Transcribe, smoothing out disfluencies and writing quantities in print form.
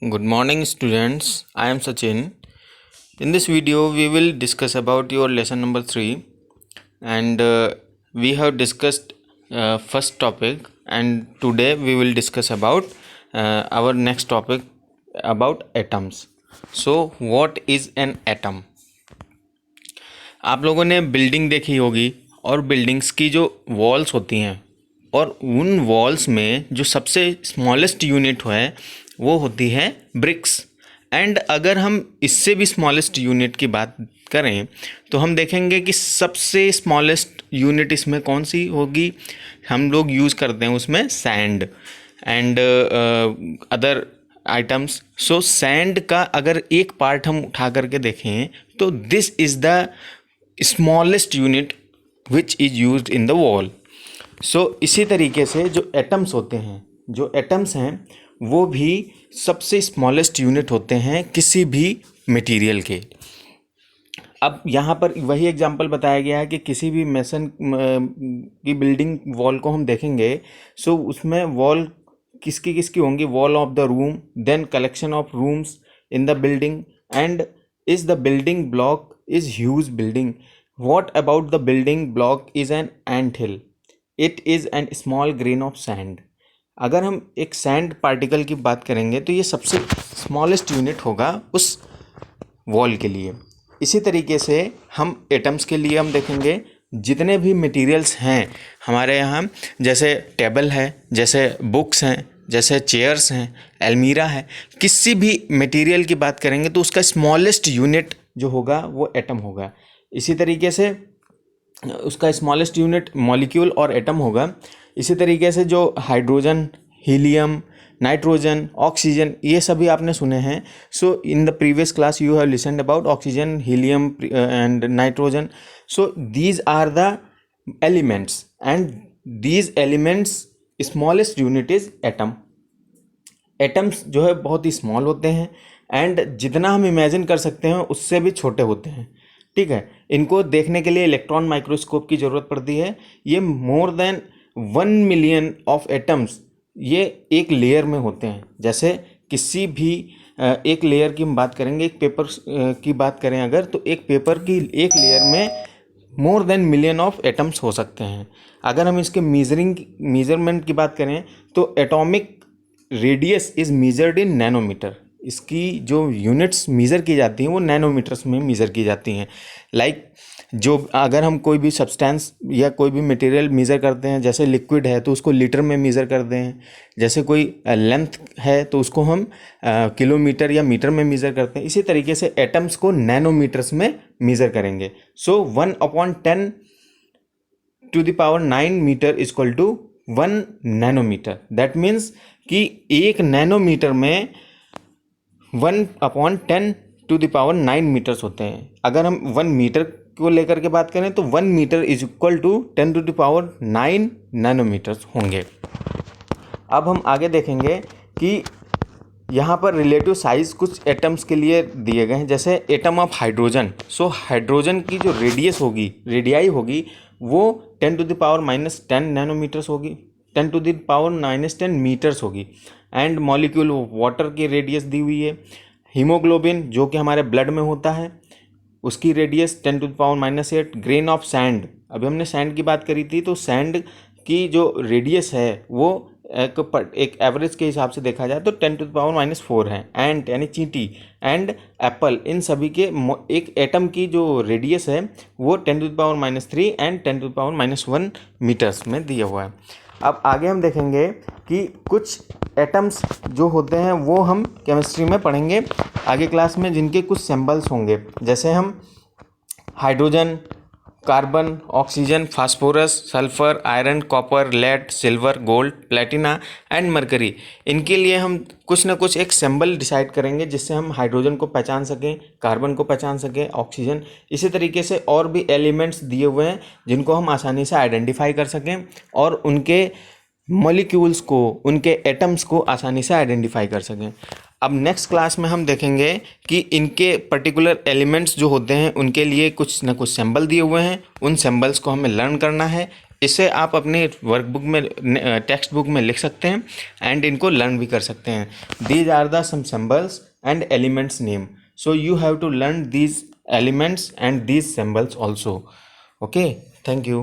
Good morning, students. I am Sachin. In this video, we will discuss about your lesson number 3, and we have discussed first topic, and today we will discuss about our next topic about atoms. So, what is an atom? आप लोगों ने building देखी होगी और buildings की जो walls होती हैं और उन वॉल्स में जो सबसे स्मॉलेस्ट यूनिट है वो होती है ब्रिक्स। एंड अगर हम इससे भी स्मॉलेस्ट यूनिट की बात करें तो हम देखेंगे कि सबसे स्मॉलेस्ट यूनिट इसमें कौन सी होगी। हम लोग यूज़ करते हैं उसमें sand and other items. So sand का अगर एक पार्ट हम उठा करके देखें तो this is the smallest unit which is used in the wall. So इसी तरीके से जो एटम्स होते हैं, जो एटम्स हैं वो भी सबसे स्मॉलेस्ट यूनिट होते हैं किसी भी मटेरियल के। अब यहाँ पर वही एग्जांपल बताया गया है कि किसी भी मेसन की बिल्डिंग वॉल को हम देखेंगे, सो उसमें वॉल किसकी किसकी होंगी, wall of the room, then collection of rooms in the building, and is the building block is huge building. What about the building block is an anthill, it is an small grain of sand. अगर हम एक sand particle की बात करेंगे तो ये सबसे smallest unit होगा उस वॉल के लिए। इसी तरीके से हम एटम्स के लिए हम देखेंगे जितने भी मटेरियल्स हैं हमारे यहाँ, जैसे टेबल है, जैसे बुक्स हैं, जैसे चेयर्स हैं, अलमीरा है, किसी भी मटेरियल की बात करेंगे तो उसका स्मॉलेस्ट यूनिट जो होगा वो एटम होगा। इसी तरीके से उसका स्मॉलेस्ट यूनिट मॉलिक्यूल और एटम होगा। इसी तरीके से जो हाइड्रोजन, हीलियम, नाइट्रोजन, ऑक्सीजन, ये सभी आपने सुने हैं। So in the previous class you have listened about oxygen, helium and nitrogen. So these are the elements and these elements smallest unit is atom. Atoms जो है बहुत ही स्मॉल होते हैं एंड जितना हम इमेजिन कर सकते हैं उससे भी छोटे होते हैं। ठीक है, इनको देखने के लिए इलेक्ट्रॉन माइक्रोस्कोप की ज़रूरत पड़ती है। ये more than 1 million of atoms ये एक लेयर में होते हैं। जैसे किसी भी एक लेयर की हम बात करेंगे, एक पेपर की बात करें अगर, तो एक पेपर की एक लेयर में more than million of atoms हो सकते हैं। अगर हम इसके मेजरमेंट की बात करें तो atomic radius is measured in nanometre. इसकी जो यूनिट्स मेज़र की जाती हैं वो नैनोमीटर्स में मेज़र की जाती हैं। लाइक जो अगर हम कोई भी सब्सटेंस या कोई भी मटेरियल मेज़र करते हैं, जैसे लिक्विड है तो उसको लीटर में मेज़र करते हैं, जैसे कोई लेंथ है तो उसको हम किलोमीटर या मीटर में मेज़र करते हैं। इसी तरीके से एटम्स को नैनोमीटर्स में मेज़र करेंगे। So 1/10 to the power 9 metre is equal to 1 nanometre. That means कि एक नैनोमीटर में 1/10 टू द पावर 9 मीटर्स होते हैं। अगर हम 1 मीटर को लेकर के बात करें तो 1 metre is equal to 10 to the power 9 nanometres होंगे। अब हम आगे देखेंगे कि यहाँ पर रिलेटिव साइज कुछ एटम्स के लिए दिए गए हैं। जैसे atom of hydrogen, so hydrogen की जो रेडियाई होगी वो 10 टू द पावर -10 नैनोमीटर्स होगी, 10 टू द पावर -10 मीटर्स होगी। एंड मॉलिक्यूल वाटर की रेडियस दी हुई है। हीमोग्लोबिन जो कि हमारे ब्लड में होता है उसकी radius 10 to the power -8। Grain of sand, अभी हमने सैंड की बात करी थी, तो सैंड की जो रेडियस है वो एक एवरेज के हिसाब से देखा जाए तो 10 टू द पावर -4 है। एंड यानी चींटी एंड एप्पल, इन सभी के एक एटम की जो रेडियस है वो 10 to the power -3 and 10 to the power -1 metres में दिया हुआ है। अब आगे हम देखेंगे कि कुछ एटम्स जो होते हैं वो हम केमिस्ट्री में पढ़ेंगे आगे क्लास में, जिनके कुछ सिंबल्स होंगे। जैसे हम hydrogen, carbon, oxygen, phosphorus, sulphur, iron, copper, lead, silver, gold, platinum and mercury, इनके लिए हम कुछ ना कुछ एक सिंबल डिसाइड करेंगे जिससे हम हाइड्रोजन को पहचान सकें, कार्बन को पहचान सकें, ऑक्सीजन। इसी तरीके से और भी एलिमेंट्स दिए हुए हैं जिनको हम आसानी से आइडेंटिफाई कर सकें और उनके मॉलिक्यूल्स को, उनके एटम्स को आसानी से आइडेंटिफाई कर सकें। अब नेक्स्ट क्लास में हम देखेंगे कि इनके पर्टिकुलर एलिमेंट्स जो होते हैं उनके लिए कुछ ना कुछ सिंबल दिए हुए हैं, उन सिंबल्स को हमें लर्न करना है इसे आप अपने वर्कबुक में टेक्स्ट बुक में लिख सकते हैं एंड इनको लर्न भी कर सकते हैं. These are the some symbols and elements name. So you have to learn these elements and these symbols also. Okay, thank you.